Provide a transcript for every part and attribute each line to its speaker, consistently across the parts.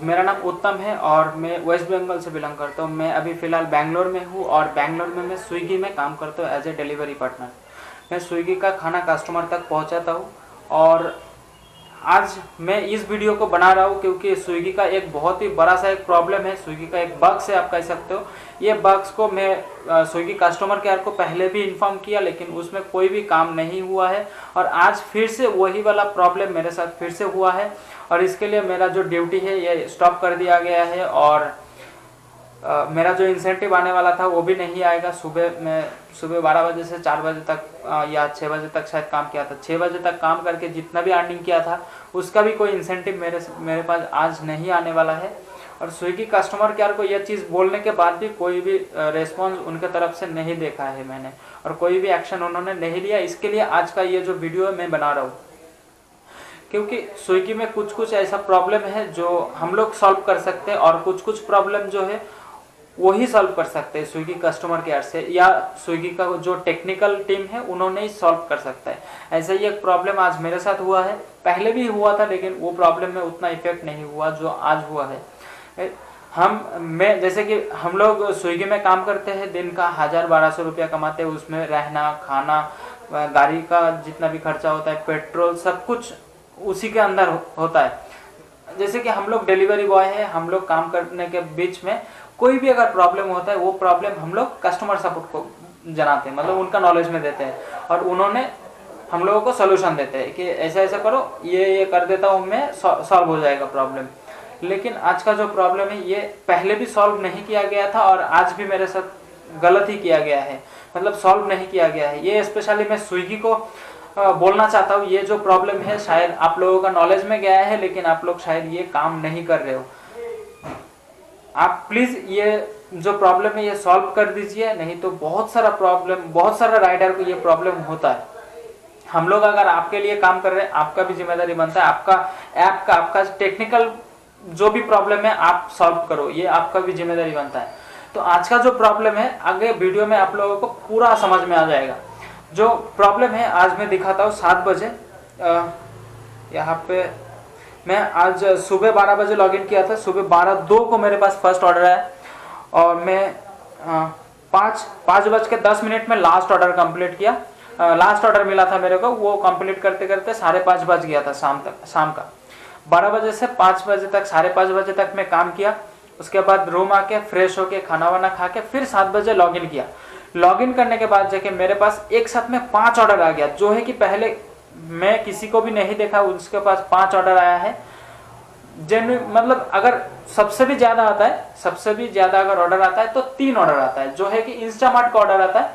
Speaker 1: मेरा नाम उत्तम है और मैं वेस्ट बंगाल से बिलोंग करता हूँ। मैं अभी फ़िलहाल बैंगलोर में हूँ और बैंगलोर में मैं स्विगी में काम करता हूँ एज ए डिलीवरी पार्टनर। मैं स्विगी का खाना कस्टमर तक पहुँचाता हूँ और आज मैं इस वीडियो को बना रहा हूँ क्योंकि स्विगी का एक बहुत ही बड़ा सा एक प्रॉब्लम है, स्विगी का एक बग्स है आप कह सकते हो। ये बग्स को मैं स्विगी कस्टमर केयर को पहले भी इन्फॉर्म किया लेकिन उसमें कोई भी काम नहीं हुआ है और आज फिर से वही वाला प्रॉब्लम मेरे साथ फिर से हुआ है और इसके लिए मेरा जो ड्यूटी है ये स्टॉप कर दिया गया है और मेरा जो इंसेंटिव आने वाला था वो भी नहीं आएगा। सुबह 12 बजे से 4 बजे तक या 6 बजे तक शायद काम किया था। 6 बजे तक काम करके जितना भी अर्निंग किया था उसका भी कोई इंसेंटिव मेरे पास आज नहीं आने वाला है। और स्विगी कस्टमर केयर को यह चीज़ बोलने के बाद भी कोई भी रेस्पॉन्स उनके तरफ से नहीं देखा है मैंने और कोई भी एक्शन उन्होंने नहीं लिया। इसके लिए आज का ये जो वीडियो है मैं बना रहा हूँ क्योंकि स्विगी में कुछ ऐसा प्रॉब्लम है जो हम लोग सॉल्व कर सकते हैं और कुछ प्रॉब्लम जो है वही सॉल्व कर सकते हैं स्विगी कस्टमर केयर से या स्विगी का जो टेक्निकल टीम है उन्होंने ही सॉल्व कर सकता है। ऐसा ही एक प्रॉब्लम आज मेरे साथ हुआ है, पहले भी हुआ था लेकिन वो प्रॉब्लम में उतना इफेक्ट नहीं हुआ जो आज हुआ है। मैं जैसे कि हम लोग स्विगी में काम करते हैं, दिन का 1000-1200 रुपया कमाते हैं। उसमें रहना खाना गाड़ी का जितना भी खर्चा होता है, पेट्रोल, सब कुछ उसी के अंदर होता है। जैसे कि हम लोग डिलीवरी बॉय है, हम लोग काम करने के बीच में कोई भी अगर प्रॉब्लम होता है वो प्रॉब्लम हम लोग कस्टमर सपोर्ट को जनाते हैं, मतलब उनका नॉलेज में देते हैं और उन्होंने हम लोगों को सोल्यूशन देते हैं कि ऐसा ऐसा करो, ये कर देता हूँ मैं, सॉल्व हो जाएगा प्रॉब्लम। लेकिन आज का जो प्रॉब्लम है ये पहले भी सॉल्व नहीं किया गया था और आज भी मेरे साथ गलत ही किया गया है, मतलब सॉल्व नहीं किया गया है। ये स्पेशली मैं स्विगी को बोलना चाहता हूँ, ये जो प्रॉब्लम है शायद आप लोगों का नॉलेज में गया है लेकिन आप लोग शायद ये काम नहीं कर रहे हो। आप प्लीज़ ये जो प्रॉब्लम है ये सॉल्व कर दीजिए, नहीं तो बहुत सारा राइडर को ये प्रॉब्लम होता है। हम लोग अगर आपके लिए काम कर रहे हैं, आपका भी जिम्मेदारी बनता है, आपका ऐप का आपका टेक्निकल जो भी प्रॉब्लम है आप सॉल्व करो, ये आपका भी जिम्मेदारी बनता है। तो आज का जो प्रॉब्लम है आगे वीडियो में आप लोगों को पूरा समझ में आ जाएगा। जो प्रॉब्लम है आज मैं दिखाता हूँ 7 बजे। यहाँ पे मैं आज सुबह 12 बजे लॉगिन किया था, सुबह 12:02 को मेरे पास फर्स्ट ऑर्डर आया और मैं 5:10 में लास्ट ऑर्डर कंप्लीट किया। लास्ट ऑर्डर मिला था मेरे को, वो कंप्लीट करते करते 5:30 बज गया था शाम का। 12 बजे से 5 बजे तक, 5:30 बजे तक मैं काम किया। उसके बाद रूम आके फ्रेश होके खाना वाना खा के फिर 7 बजे लॉगिन किया। लॉगिन करने के बाद जाके मेरे पास एक साथ में 5 ऑर्डर आ गया, जो है कि पहले मैं किसी को भी नहीं देखा, उसके पास 5 ऑर्डर आया है। मतलब अगर सबसे भी ज्यादा अगर ऑर्डर आता है तो 3 ऑर्डर आता है, जो है कि इंस्टामार्ट का ऑर्डर आता है,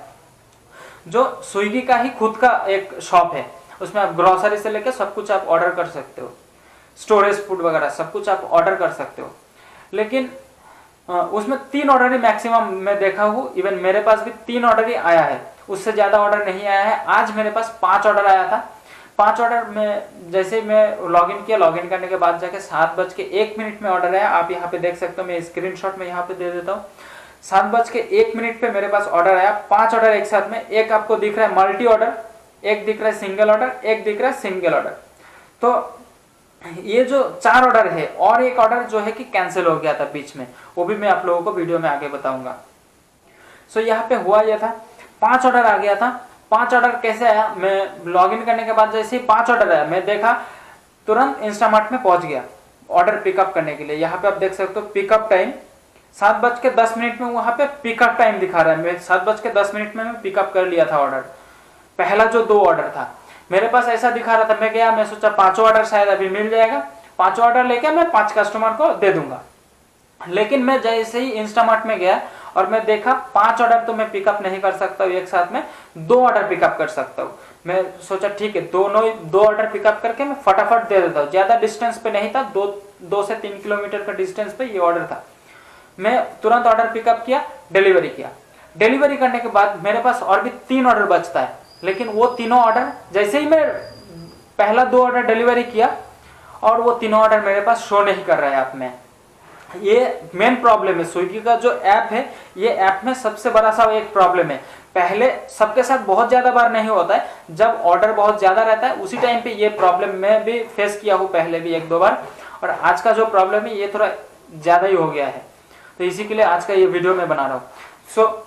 Speaker 1: जो स्विगी का ही खुद का एक शॉप है। उसमें आप ग्रोसरी से लेकर सब कुछ आप ऑर्डर कर सकते हो, स्टोरेज फूड वगैरह सब कुछ आप ऑर्डर कर सकते हो। लेकिन उसमें 3 ऑर्डर ही मैक्सिमम मैं देखा हूँ, इवन मेरे पास भी 3 ऑर्डर ही आया है, उससे ज्यादा ऑर्डर नहीं आया है। आज मेरे पास 5 ऑर्डर आया था। 5 ऑर्डर में जैसे मैं लॉगिन किया, लॉगिन करने के बाद जाके 7:01 में ऑर्डर आया। आप यहाँ पे देख सकते हो, मैं स्क्रीनशॉट में यहाँ पे दे देता हूँ। 7:01 पे मेरे पास ऑर्डर आया, 5 ऑर्डर एक साथ में। एक आपको दिख रहा है मल्टी ऑर्डर, एक दिख रहा है सिंगल ऑर्डर, एक दिख रहा है सिंगल ऑर्डर। तो ये जो 4 ऑर्डर है और एक ऑर्डर जो है कि कैंसिल हो गया था बीच में, वो भी मैं आप लोगों को वीडियो में आगे बताऊंगा। सो यहाँ पे हुआ यह था, 5 ऑर्डर आ गया था। 5 ऑर्डर कैसे आया, मैं लॉगिन करने के बाद जैसे ही 5 ऑर्डर आया मैं देखा, तुरंत इंस्टामार्ट में पहुंच गया ऑर्डर पिकअप करने के लिए। यहाँ पे आप देख सकते हो पिकअप टाइम 7:10 में वहां पे पिकअप टाइम दिखा रहा है। मैं 7:10 में मैं पिकअप कर लिया था ऑर्डर, पहला जो 2 ऑर्डर था मेरे पास ऐसा दिखा रहा था। मैं गया, मैं सोचा 5वां ऑर्डर शायद अभी मिल जाएगा, 5वां ऑर्डर लेके मैं 5 कस्टमर को दे दूंगा। लेकिन मैं जैसे ही इंस्टामार्ट में गया और मैं देखा 5 ऑर्डर तो मैं पिकअप नहीं कर सकता हूँ एक साथ में, 2 ऑर्डर पिकअप कर सकता हूँ। मैं सोचा ठीक है, 2 ऑर्डर पिकअप करके मैं फटाफट दे देता हूँ। ज्यादा डिस्टेंस पे नहीं था, 2 से 3 किलोमीटर का डिस्टेंस पे ये ऑर्डर था। मैं तुरंत ऑर्डर पिकअप किया, डिलीवरी किया। डिलीवरी करने के बाद मेरे पास और भी 3 ऑर्डर बचता है, लेकिन वो तीनों ऑर्डर जैसे ही मैं पहला 2 ऑर्डर डिलीवरी किया और वो तीनों ऑर्डर मेरे पास शो नहीं कर रहा है ऐप में। ये मेन प्रॉब्लम है स्विगी का जो ऐप है, ये ऐप में सबसे बड़ा सा एक प्रॉब्लम है। पहले सबके साथ बहुत ज्यादा बार नहीं होता है, जब ऑर्डर बहुत ज्यादा रहता है उसी टाइम पे ये प्रॉब्लम मैं भी फेस किया हूँ पहले भी 1-2 बार। पर आज का जो प्रॉब्लम है ये थोड़ा ज़्यादा ही हो गया है, तो इसी के लिए आज का ये वीडियो मैं बना रहा हूँ। सो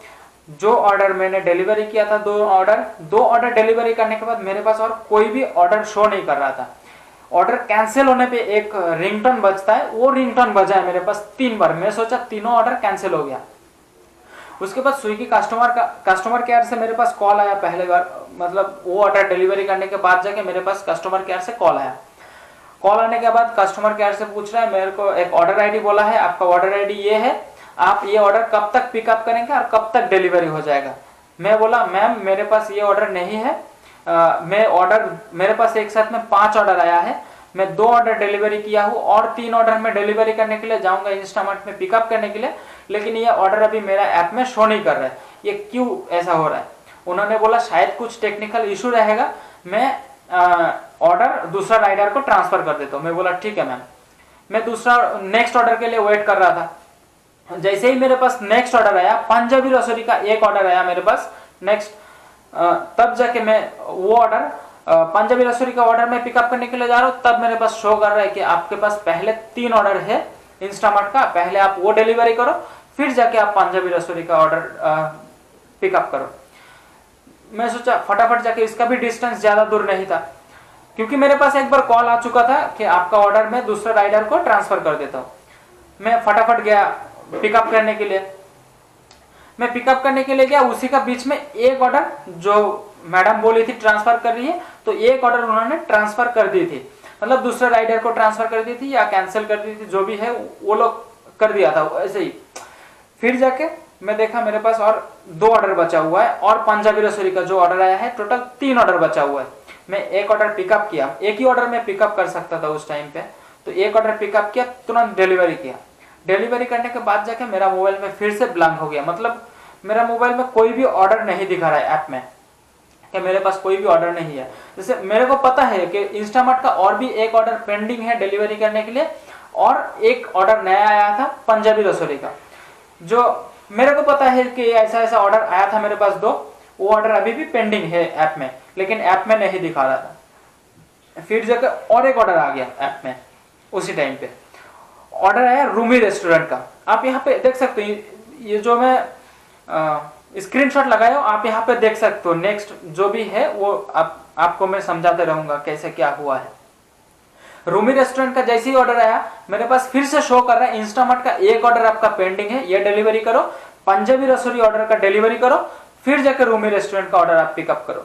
Speaker 1: जो ऑर्डर मैंने डिलीवरी किया था, दो ऑर्डर डिलीवरी करने के बाद मेरे पास और कोई भी ऑर्डर शो नहीं कर रहा था। ऑर्डर कैंसिल होने पे एक रिंगटोन बजता है, वो रिंगटोन बजा है मेरे पास 3 बार। मैं सोचा तीनों ऑर्डर कैंसिल हो गया। उसके बाद स्विगी कस्टमर केयर से मेरे पास कॉल आया पहले बार, मतलब वो ऑर्डर डिलीवरी करने के बाद जाके मेरे पास कस्टमर केयर से कॉल आया। कॉल आने के बाद कस्टमर केयर से पूछ रहा है, मेरे को एक ऑर्डर आईडी बोला है, आपका ऑर्डर आईडी ये है, आप ये ऑर्डर कब तक पिकअप करेंगे और कब तक डिलीवरी हो जाएगा। मैं बोला मैम मेरे पास ये ऑर्डर नहीं है, मेरे पास एक साथ में 5 ऑर्डर आया है, मैं 2 ऑर्डर डिलीवरी किया हूँ और 3 ऑर्डर में डिलीवरी करने के लिए जाऊंगा इंस्टामार्ट में पिकअप करने के लिए, लेकिन ये ऑर्डर अभी मेरा ऐप में शो नहीं कर रहा है, ये क्यों ऐसा हो रहा है। उन्होंने बोला शायद कुछ टेक्निकल इशू रहेगा, मैं ऑर्डर दूसरा राइडर को ट्रांसफर कर देता हूँ। मैं बोला ठीक है मैम। मैं दूसरा नेक्स्ट ऑर्डर के लिए वेट कर रहा था। जैसे ही मेरे पास नेक्स्ट ऑर्डर आया, पंजाबी रसोई का एक ऑर्डर आया मेरे पास नेक्स्ट, तब जाके मैं वो ऑर्डर पंजाबी रसोई का ऑर्डर में पिकअप करने के लिए जा रहा हूँ, तब मेरे पास शो कर रहा है कि आपके पास पहले 3 ऑर्डर है इंस्टामार्ट का, पहले आप वो डिलीवरी करो फिर जाके आप पंजाबी रसोई का ऑर्डर पिकअप करो। मैं सोचा फटाफट जाके, इसका भी डिस्टेंस ज्यादा दूर नहीं था क्योंकि मेरे पास एक बार कॉल आ चुका था कि आपका ऑर्डर मैं दूसरे राइडर को ट्रांसफर कर देता हूँ। मैं फटाफट गया पिकअप करने के लिए। मैं पिकअप करने के लिए गया, उसी का बीच में एक ऑर्डर जो मैडम बोली थी ट्रांसफर कर रही है, तो एक ऑर्डर उन्होंने ट्रांसफर कर दी थी, मतलब दूसरे राइडर को ट्रांसफर कर दी थी या कैंसिल कर दी थी, जो भी है वो लोग कर दिया था ऐसे ही। फिर जाके मैं देखा मेरे पास और 2 ऑर्डर बचा हुआ है और पंजाबी रसोई का जो ऑर्डर आया है, टोटल 3 ऑर्डर बचा हुआ है। मैं एक ऑर्डर पिकअप किया, एक ही ऑर्डर में पिकअप कर सकता था उस टाइम पे, तो एक ऑर्डर पिकअप किया, तुरंत डिलीवरी किया। डिलीवरी करने के बाद जाके मेरा मोबाइल में फिर से ब्लैंक हो गया, मतलब मेरा मोबाइल में कोई भी ऑर्डर नहीं दिखा रहा है ऐप में कि मेरे पास कोई भी ऑर्डर नहीं है। जैसे मेरे को पता है कि इंस्टामार्ट का और भी एक ऑर्डर पेंडिंग है डिलीवरी करने के लिए, और एक ऑर्डर नया आया था पंजाबी रसोई का, जो मेरे को पता है कि ऐसा ऐसा ऑर्डर आया था मेरे पास 2, वो ऑर्डर अभी भी पेंडिंग है ऐप में, लेकिन ऐप में नहीं दिखा रहा था। फिर जाकर और एक ऑर्डर आ गया ऐप में, उसी टाइम पे ऑर्डर आया रूमी रेस्टोरेंट का। आप यहाँ पे देख सकते हो, ये जो मैं स्क्रीनशॉट लगाया आप यहाँ पे देख सकते हो। नेक्स्ट जो भी है वो आपको मैं समझाते रहूंगा कैसे क्या हुआ है। रूमी रेस्टोरेंट का जैसे ही ऑर्डर आया मेरे पास फिर से शो कर रहा है इंस्टामार्ट का एक ऑर्डर आपका पेंडिंग है, ये डिलीवरी करो, पंजाबी रसोई ऑर्डर का डिलीवरी करो, फिर जाके रूमी रेस्टोरेंट का ऑर्डर आप पिकअप करो।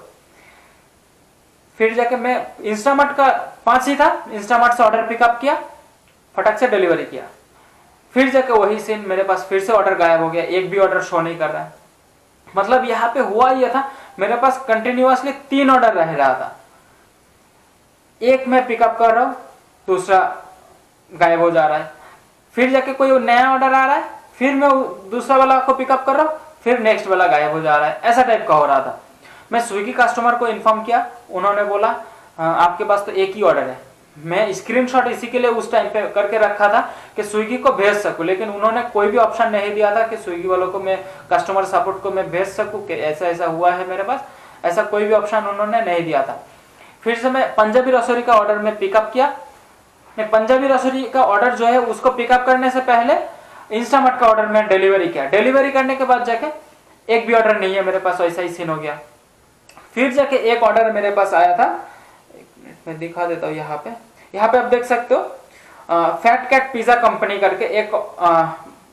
Speaker 1: फिर जाके मैं इंस्टामार्ट का 5 ही था, इंस्टामार्ट से ऑर्डर पिकअप किया, फटक से डिलीवरी किया। फिर जाके वही सीन, मेरे पास फिर से ऑर्डर गायब हो गया, एक भी ऑर्डर शो नहीं कर रहा है। मतलब यहाँ पे हुआ ये था, मेरे पास कंटिन्यूअसली 3 ऑर्डर रह रहा था, एक मैं पिकअप कर रहा हूँ, दूसरा गायब हो जा रहा है, फिर जाके कोई नया ऑर्डर आ रहा है, फिर मैं दूसरा वाला को पिकअप कर रहा हूँ, फिर नेक्स्ट वाला गायब हो जा रहा है, ऐसा टाइप का हो रहा था। मैं स्विगी कस्टमर को इन्फॉर्म किया, उन्होंने बोला आपके पास तो एक ही ऑर्डर है। मैं स्क्रीनशॉट इसी के लिए उस टाइम पे करके रखा था कि स्विगी को भेज सकूं, लेकिन उन्होंने कोई भी ऑप्शन नहीं दिया था कि स्विगी वालों को मैं कस्टमर सपोर्ट को मैं भेज सकूं कि ऐसा ऐसा हुआ है मेरे पास, ऐसा कोई भी ऑप्शन उन्होंने नहीं दिया था। फिर से मैं पंजाबी रसोई का ऑर्डर में पिकअप किया। मैं पंजाबी रसोई का ऑर्डर जो है उसको पिकअप करने से पहले इंस्टामार्ट का ऑर्डर में डिलीवरी किया। डिलीवरी करने के बाद जाके एक भी ऑर्डर नहीं है मेरे पास, ऐसा ही सीन हो गया। फिर जाके एक ऑर्डर मेरे पास आया था, मैं दिखा देता हूँ यहाँ पे आप देख सकते हो, फैट कैट पिज्जा कंपनी करके एक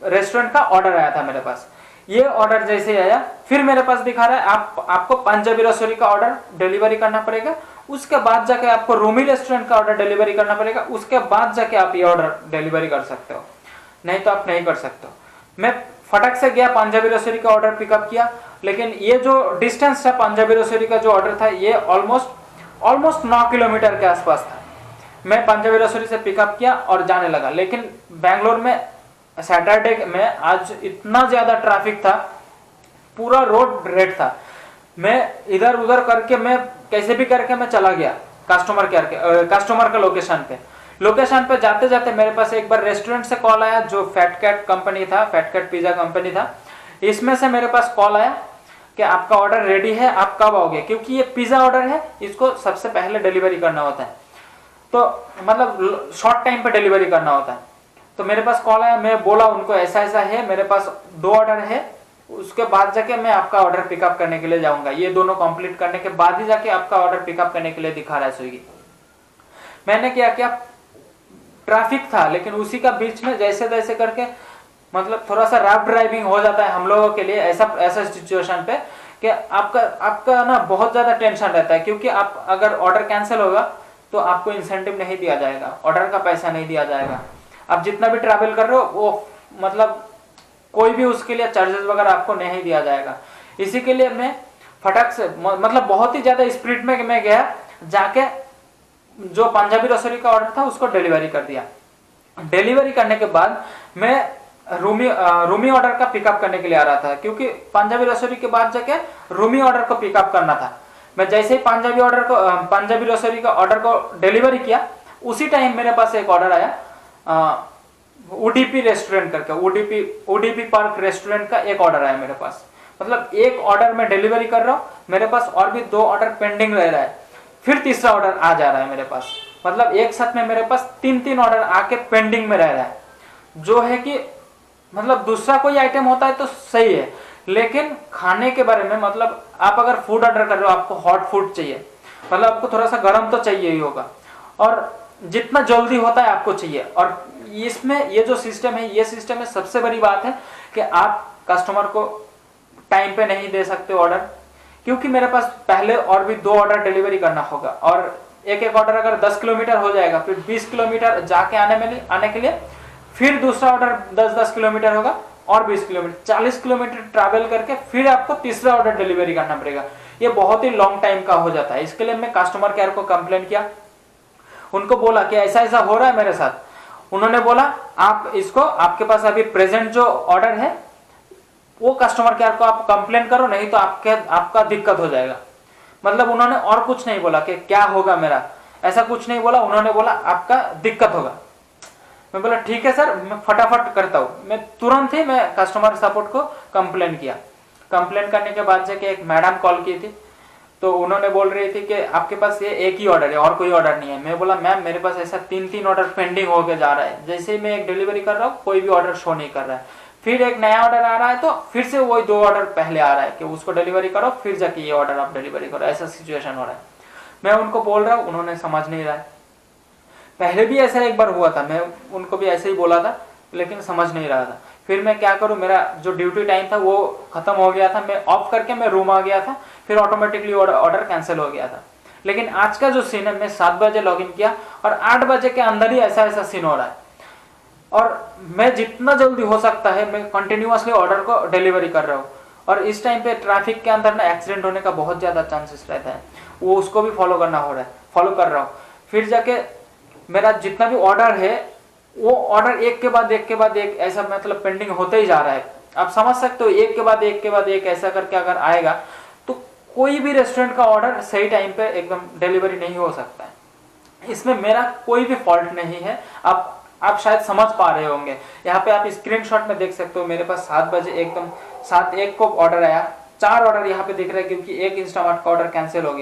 Speaker 1: रेस्टोरेंट का ऑर्डर आया था मेरे पास। ये ऑर्डर जैसे आया फिर मेरे पास दिखा रहा है आपको पंजाबी रसोई का ऑर्डर डिलीवरी करना पड़ेगा, उसके बाद जाके आपको रूमी रेस्टोरेंट का ऑर्डर डिलीवरी करना पड़ेगा, उसके बाद जाके आप ये ऑर्डर डिलीवरी कर सकते हो, नहीं तो आप नहीं कर सकते हो। मैं फटक से गया पंजाबी रसोई का ऑर्डर पिकअप किया, लेकिन ये जो डिस्टेंस था पंजाबी रसोई का जो ऑर्डर था ये ऑलमोस्ट 9 किलोमीटर के आसपास था। मैं पंजाबी रसोई से पिकअप किया और जाने लगा, लेकिन बेंगलोर में सैटरडे में आज इतना ज्यादा ट्रैफिक था, पूरा रोड रेड था। मैं इधर उधर करके मैं कैसे भी करके मैं चला गया कस्टमर का लोकेशन पे जाते जाते मेरे पास एक बार रेस्टोरेंट से कॉल आया, जो फैट कैट कंपनी था, फैट कैट पिज्जा कंपनी था। इसमें से मेरे पास कॉल आया कि आपका ऑर्डर रेडी है, आप कब आओगे, क्योंकि ये पिज्जा ऑर्डर है, इसको सबसे पहले डिलीवरी करना होता है। तो मतलब शॉर्ट टाइम पे डिलीवरी करना होता है। तो मेरे पास कॉल आया, मैं बोला उनको ऐसा ऐसा है, मेरे पास 2 ऑर्डर है, उसके बाद जाके मैं आपका ऑर्डर पिकअप करने के लिए जाऊंगा, ये दोनों कंप्लीट करने के बाद ही जाके आपका ऑर्डर पिकअप करने के लिए दिखा रहा है स्विगी। मैंने क्या किया, ट्रैफिक था लेकिन उसी का बीच में जैसे तैसे करके मतलब थोड़ा सा रफ ड्राइविंग हो जाता है हम लोगों के लिए ऐसा सिचुएशन पे कि आपका ना बहुत ज्यादा टेंशन रहता है, क्योंकि आप अगर ऑर्डर कैंसिल होगा तो आपको इंसेंटिव नहीं दिया जाएगा, ऑर्डर का पैसा नहीं दिया जाएगा। आप जितना भी ट्रैवल कर रहे हो वो मतलब कोई भी उसके लिए चार्जेस वगैरह आपको नहीं दिया जाएगा। इसी के लिए मैं फटाक से मतलब बहुत ही ज्यादा स्पीड में मैं गया, जाके जो पंजाबी रसोई का ऑर्डर था उसको डिलीवरी कर दिया। डिलीवरी करने के बाद मैं रूमी ऑर्डर का पिकअप करने के लिए आ रहा था, क्योंकि पंजाबी रसोई के बाद जाके रूमी ऑर्डर को पिकअप करना था। मैं जैसे ही पंजाबी रसोई का ऑर्डर को डिलीवरी किया, उसी टाइम मेरे पास एक ऑर्डर आया ओडीपी रेस्टोरेंट करके, ओडीपी पार्क रेस्टोरेंट का एक ऑर्डर आया मेरे पास। मतलब एक ऑर्डर में डिलीवरी कर रहा हूँ, मेरे पास और भी 2 ऑर्डर पेंडिंग रह रहा है, फिर तीसरा ऑर्डर आ जा रहा है मेरे पास। मतलब एक साथ में मेरे पास 3 ऑर्डर आके पेंडिंग में रह रहा है, जो है कि मतलब दूसरा कोई आइटम होता है तो सही है, लेकिन खाने के बारे में मतलब आप अगर फूड ऑर्डर कर रहे हो, आपको हॉट फूड चाहिए, मतलब आपको थोड़ा सा गर्म तो चाहिए ही होगा, और जितना जल्दी होता है आपको चाहिए। और इसमें ये जो सिस्टम है, ये सिस्टम में सबसे बड़ी बात है कि आप कस्टमर को टाइम पे नहीं दे सकते ऑर्डर, क्योंकि मेरे पास पहले और भी 2 ऑर्डर डिलीवरी करना होगा, और एक ऑर्डर अगर 10 किलोमीटर हो जाएगा, फिर 20 किलोमीटर जाके आने के लिए फिर दूसरा ऑर्डर 10 किलोमीटर होगा, और 20 किलोमीटर 40 किलोमीटर ट्रैवल करके फिर आपको तीसरा ऑर्डर डिलीवरी करना पड़ेगा। ये बहुत ही लॉन्ग टाइम का हो जाता है। इसके लिए मैं कस्टमर केयर को कंप्लेन किया, उनको बोला कि ऐसा ऐसा हो रहा है मेरे साथ। उन्होंने बोला आप इसको, आपके पास अभी प्रेजेंट जो ऑर्डर है वो कस्टमर केयर को आप कंप्लेन करो, नहीं तो आपका दिक्कत हो जाएगा। मतलब उन्होंने और कुछ नहीं बोला कि क्या होगा मेरा, ऐसा कुछ नहीं बोला, उन्होंने बोला आपका दिक्कत होगा। मैं बोला ठीक है सर, मैं फटाफट करता हूँ। मैं तुरंत ही मैं कस्टमर सपोर्ट को कंप्लेन किया। कंप्लेन करने के बाद जाके एक मैडम कॉल की थी, तो उन्होंने बोल रही थी कि आपके पास ये एक ही ऑर्डर है और कोई ऑर्डर नहीं है। मैं बोला मैम मेरे पास ऐसा 3 ऑर्डर पेंडिंग होके जा रहा है, जैसे ही मैं एक डिलीवरी कर रहा हूँ कोई भी ऑर्डर शो नहीं कर रहा है, फिर एक नया ऑर्डर आ रहा है तो फिर से वही 2 ऑर्डर पहले आ रहा है कि उसको डिलीवरी करो, फिर जाके ये ऑर्डर आप डिलीवरी करो, ऐसा सिचुएशन हो रहा है। मैं उनको बोल रहा हूँ, उन्होंने समझ नहीं रहा है। पहले भी ऐसा एक बार हुआ था, मैं उनको भी ऐसे ही बोला था, लेकिन समझ नहीं रहा था। फिर मैं क्या करूं, मेरा जो ड्यूटी टाइम था वो खत्म हो गया था, मैं ऑफ करके मैं रूम आ गया था, फिर ऑटोमेटिकली ऑर्डर कैंसिल हो गया था। लेकिन आज का जो सीन है, मैं 7 बजे लॉग इन किया और 8 बजे के अंदर ही ऐसा सीन हो रहा है, और मैं जितना जल्दी हो सकता है मैं कंटिन्यूअसली ऑर्डर को डिलीवरी कर रहा हूँ। और इस टाइम पे ट्रैफिक के अंदर ना एक्सीडेंट होने का बहुत ज्यादा चांसेस रहता है, वो उसको भी फॉलो कर रहा हूँ। फिर जाके मेरा जितना भी ऑर्डर है वो ऑर्डर एक के बाद एक ऐसा मतलब पेंडिंग होते ही जा रहा है। आप समझ सकते हो, एक के बाद एक ऐसा करके अगर आएगा तो कोई भी रेस्टोरेंट का ऑर्डर सही टाइम पे एकदम डिलीवरी नहीं हो सकता है। इसमें मेरा कोई भी फॉल्ट नहीं है, आप शायद समझ पा रहे होंगे। यहाँ पे आप स्क्रीनशॉट में देख सकते हो, मेरे पास 7 बजे एकदम 7:01 को ऑर्डर आया, 4 ऑर्डर यहाँ पे दिख रहा है, क्योंकि एक इंस्टामार्ट का ऑर्डर कैंसिल हो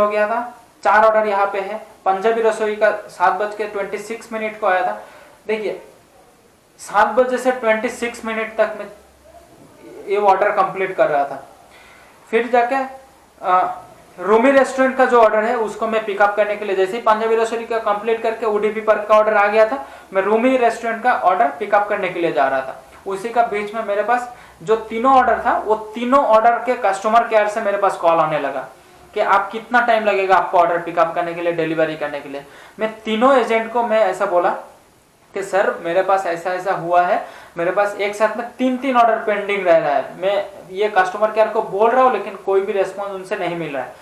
Speaker 1: गया था, 4 ऑर्डर यहाँ पे है। पंजाबी रसोई का 7:26 को आया था। देखिए 7 बजे से 26 मिनट तक मैं ये ऑर्डर कंप्लीट कर रहा था। फिर जाके रूमी रेस्टोरेंट का जो ऑर्डर है उसको मैं पिकअप करने के लिए, जैसे ही पंजाबी रसोई का कंप्लीट करके ओडीपी पार्क का ऑर्डर आ गया था, मैं रूमी रेस्टोरेंट का ऑर्डर पिकअप करने के लिए जा रहा था। उसी का बीच में मेरे पास जो 3 ऑर्डर था, वो 3 ऑर्डर के कस्टमर केयर से मेरे पास कॉल आने लगा कि आप कितना टाइम लगेगा आपको ऑर्डर पिकअप करने के लिए, डिलीवरी करने के लिए। मैं तीनों एजेंट को मैं ऐसा बोला कि सर मेरे पास ऐसा हुआ है, मेरे पास एक साथ में 3 ऑर्डर पेंडिंग रह रहा है, मैं ये कस्टमर केयर को बोल रहा हूँ लेकिन कोई भी रेस्पॉन्स उनसे नहीं मिल रहा है।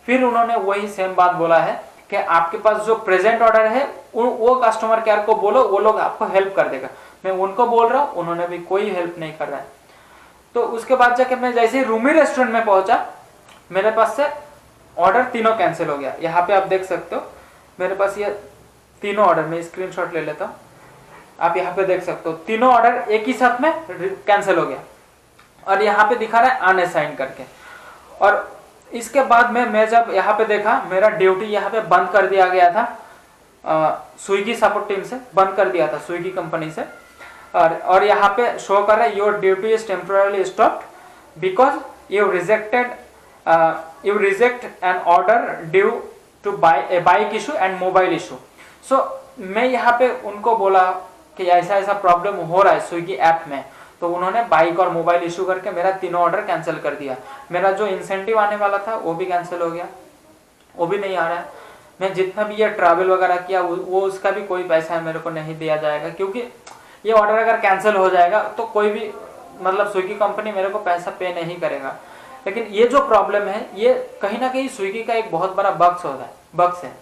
Speaker 1: फिर उन्होंने वही सेम बात बोला है कि आपके पास जो प्रेजेंट ऑर्डर है वो कस्टमर केयर को बोलो, वो लोग आपको हेल्प कर देगा। मैं उनको बोल रहा हूँ, उन्होंने भी कोई हेल्प नहीं कर रहा है। तो उसके बाद जाके मैं जैसे ही रूमी रेस्टोरेंट में पहुंचा, मेरे पास से ऑर्डर तीनों कैंसिल हो गया। यहाँ पे आप देख सकते हो मेरे पास ये तीनों ऑर्डर, मैं स्क्रीनशॉट ले लेता हूँ, आप यहाँ पे देख सकते हो तीनों ऑर्डर एक ही साथ में कैंसिल हो गया, और यहाँ पे दिखा रहा है अनअसाइन करके। और इसके बाद में मैं जब यहाँ पे देखा मेरा ड्यूटी यहाँ पे बंद कर दिया गया था, स्विगी सपोर्ट टीम से बंद कर दिया था, स्विगी कंपनी से। और यहाँ पे शो कर रहा है your duty is temporarily stopped because you reject an order due to bike issue and mobile issue. So मैं यहाँ पे उनको बोला कि ऐसा ऐसा प्रॉब्लम हो रहा है स्विगी ऐप में, तो उन्होंने बाइक और मोबाइल इशू करके मेरा तीनों ऑर्डर कैंसिल कर दिया। मेरा जो इंसेंटिव आने वाला था वो भी कैंसिल हो गया, वो भी नहीं आ रहा है। मैं जितना भी ये ट्रैवल वगैरह किया वो उसका भी कोई पैसा मेरे को नहीं दिया जाएगा, क्योंकि ये ऑर्डर अगर कैंसिल हो जाएगा तो कोई भी मतलब स्विगी कंपनी मेरे को पैसा पे नहीं करेगा। लेकिन ये जो प्रॉब्लम है ये कहीं ना कहीं स्विगी का एक बहुत बड़ा बग्स है।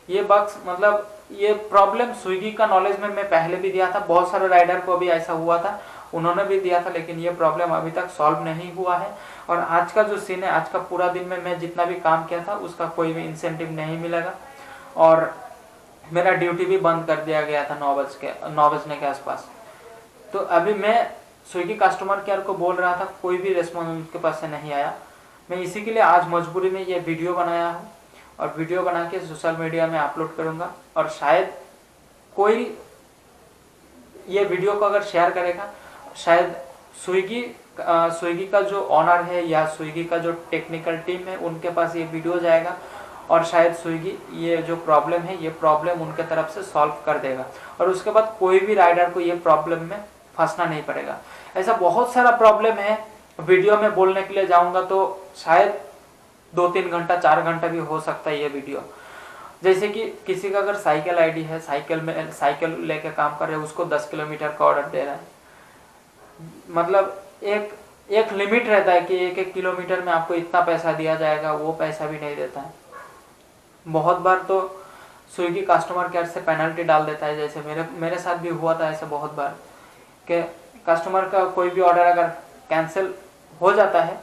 Speaker 1: ये बग्स मतलब ये प्रॉब्लम स्विगी का नॉलेज में मैं पहले भी दिया था, बहुत सारे राइडर को भी ऐसा हुआ था, उन्होंने भी दिया था, लेकिन ये प्रॉब्लम अभी तक सॉल्व नहीं हुआ है। और आज का जो सीन है, आज का पूरा दिन में मैं जितना भी काम किया था उसका कोई भी इंसेंटिव नहीं मिलेगा और मेरा ड्यूटी भी बंद कर दिया गया था 9 बजने के आसपास। तो अभी मैं स्विगी कस्टमर केयर को बोल रहा था, कोई भी रिस्पॉन्स उनके पास से नहीं आया। मैं इसी के लिए आज मजबूरी में ये वीडियो बनाया हूँ और वीडियो बना के सोशल मीडिया में अपलोड करूँगा। और शायद कोई ये वीडियो को अगर शेयर करेगा, शायद स्विगी का जो ऑनर है या स्विगी का जो टेक्निकल टीम है उनके पास ये वीडियो जाएगा और शायद स्विगी ये जो प्रॉब्लम है ये प्रॉब्लम उनके तरफ से सॉल्व कर देगा और उसके बाद कोई भी राइडर को ये प्रॉब्लम में फंसना नहीं पड़ेगा। ऐसा बहुत सारा प्रॉब्लम है, वीडियो में बोलने के लिए जाऊंगा तो शायद 2-3 घंटा 4 घंटा भी हो सकता है ये वीडियो। जैसे कि किसी का अगर साइकिल आईडी है, साइकिल लेके काम कर रहे हैं, उसको 10 किलोमीटर का ऑर्डर दे रहा है, मतलब एक लिमिट रहता है कि 1-1 किलोमीटर में आपको इतना पैसा दिया जाएगा, वो पैसा भी नहीं देता है। बहुत बार तो स्विगी कस्टमर केयर से पेनल्टी डाल देता है, जैसे मेरे साथ भी हुआ था ऐसा बहुत बार कि कस्टमर का कोई भी ऑर्डर अगर कैंसिल हो जाता है,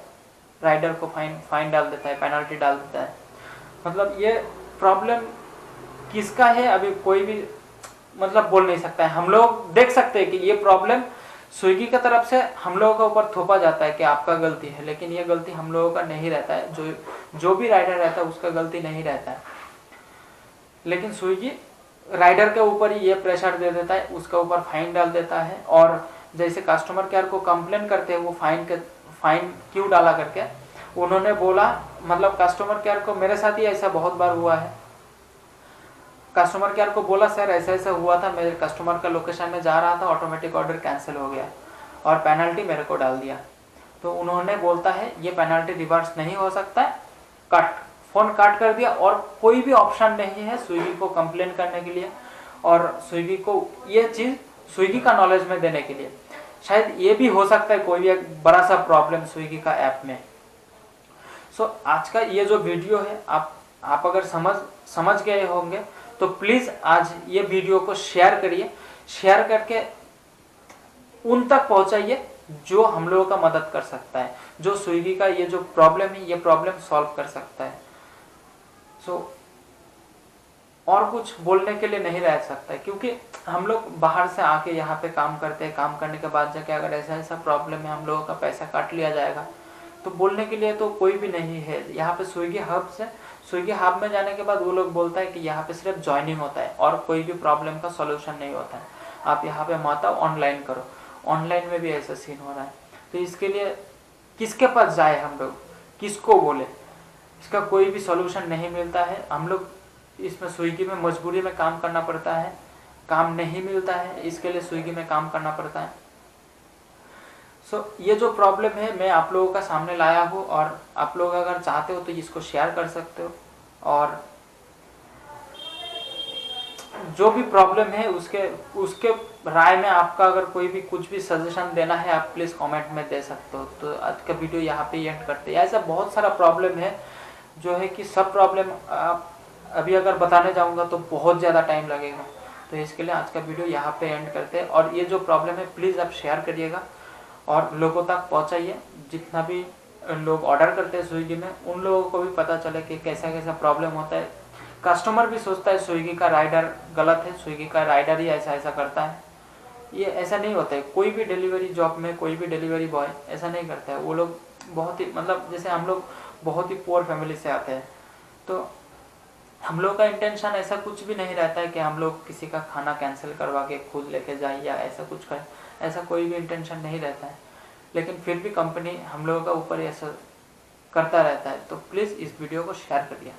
Speaker 1: राइडर को फाइन डाल देता है, पेनल्टी डाल देता है। मतलब ये प्रॉब्लम किसका है अभी कोई भी मतलब बोल नहीं सकता है। हम लोग देख सकते हैं कि ये प्रॉब्लम स्विगी की तरफ से हम लोगों के ऊपर थोपा जाता है कि आपका गलती है, लेकिन ये गलती हम लोगों का नहीं रहता है। जो भी राइडर रहता है उसका गलती नहीं रहता है, लेकिन स्विगी राइडर के ऊपर ही ये प्रेशर दे देता है, उसके ऊपर फाइन डाल देता है। और जैसे कस्टमर केयर को कंप्लेन करते हैं वो फाइन क्यों डाला करके, उन्होंने बोला मतलब कस्टमर केयर को, मेरे साथ ही ऐसा बहुत बार हुआ है, कस्टमर केयर को बोला सर ऐसा ऐसा हुआ था, मेरे कस्टमर का लोकेशन में जा रहा था, ऑटोमेटिक ऑर्डर कैंसिल हो गया और पेनल्टी मेरे को डाल दिया। तो उन्होंने बोलता है ये पेनल्टी रिवर्स नहीं हो सकता है, फोन काट कर दिया और कोई भी ऑप्शन नहीं है स्विगी को कंप्लेन करने के लिए और स्विगी को ये चीज़ स्विगी का नॉलेज में देने के लिए। शायद ये भी हो सकता है कोई भी एक बड़ा सा प्रॉब्लम स्विगी का ऐप में। सो आज का ये जो वीडियो है आप अगर समझ गए होंगे तो प्लीज़ आज ये वीडियो को शेयर करिए, शेयर करके उन तक पहुंचाइए जो हम लोगों का मदद कर सकता है, जो स्विगी का ये जो प्रॉब्लम है ये प्रॉब्लम सॉल्व कर सकता है। सो और कुछ बोलने के लिए नहीं रह सकता है, क्योंकि हम लोग बाहर से आके यहाँ पे काम करते हैं, काम करने के बाद जाके अगर ऐसा ऐसा प्रॉब्लम है हम लोगों का पैसा काट लिया जाएगा तो बोलने के लिए तो कोई भी नहीं है। यहाँ पे स्विगी हब में जाने के बाद वो लोग बोलता है कि यहाँ पे सिर्फ ज्वाइनिंग होता है और कोई भी प्रॉब्लम का सॉल्यूशन नहीं होता है, आप यहाँ पे मत आओ, ऑनलाइन करो। ऑनलाइन में भी ऐसा सीन हो रहा है, तो इसके लिए किसके पास जाए हम लोग, किसको बोले, इसका कोई भी सॉल्यूशन नहीं मिलता है। हम लोग इसमें स्विगी में मजबूरी में काम करना पड़ता है, काम नहीं मिलता है, इसके लिए स्विगी में काम करना पड़ता है। ये जो प्रॉब्लम है मैं आप लोगों का सामने लाया हूँ और आप लोग अगर चाहते हो तो इसको शेयर कर सकते हो और जो भी प्रॉब्लम है उसके राय में आपका अगर कोई भी कुछ भी सजेशन देना है आप प्लीज़ कमेंट में दे सकते हो। तो आज का वीडियो यहाँ पे एंड करते हैं। ऐसा बहुत सारा प्रॉब्लम है जो है कि सब प्रॉब्लम आप अभी अगर बताने जाऊँगा तो बहुत ज़्यादा टाइम लगेगा, तो इसके लिए आज का वीडियो यहाँ पे एंड करते हैं। और ये जो प्रॉब्लम है प्लीज़ आप शेयर करिएगा और लोगों तक पहुँचाइए, जितना भी लोग ऑर्डर करते हैं स्विगी में उन लोगों को भी पता चले कि कैसा कैसा प्रॉब्लम होता है। कस्टमर भी सोचता है स्विगी का राइडर गलत है, स्विगी का राइडर ही ऐसा ऐसा करता है, ये ऐसा नहीं होता है। कोई भी डिलीवरी जॉब में कोई भी डिलीवरी बॉय ऐसा नहीं करता है। वो लोग बहुत ही मतलब जैसे हम लोग बहुत ही पुअर फैमिली से आते हैं। तो हम लोग का इंटेंशन ऐसा कुछ भी नहीं रहता है कि हम लोग किसी का खाना कैंसिल करवा के खुद लेके जाए या ऐसा कुछ करें, ऐसा कोई भी इंटेंशन नहीं रहता है। लेकिन फिर भी कंपनी हम लोगों का ऊपर ऐसा करता रहता है। तो प्लीज़ इस वीडियो को शेयर करिए।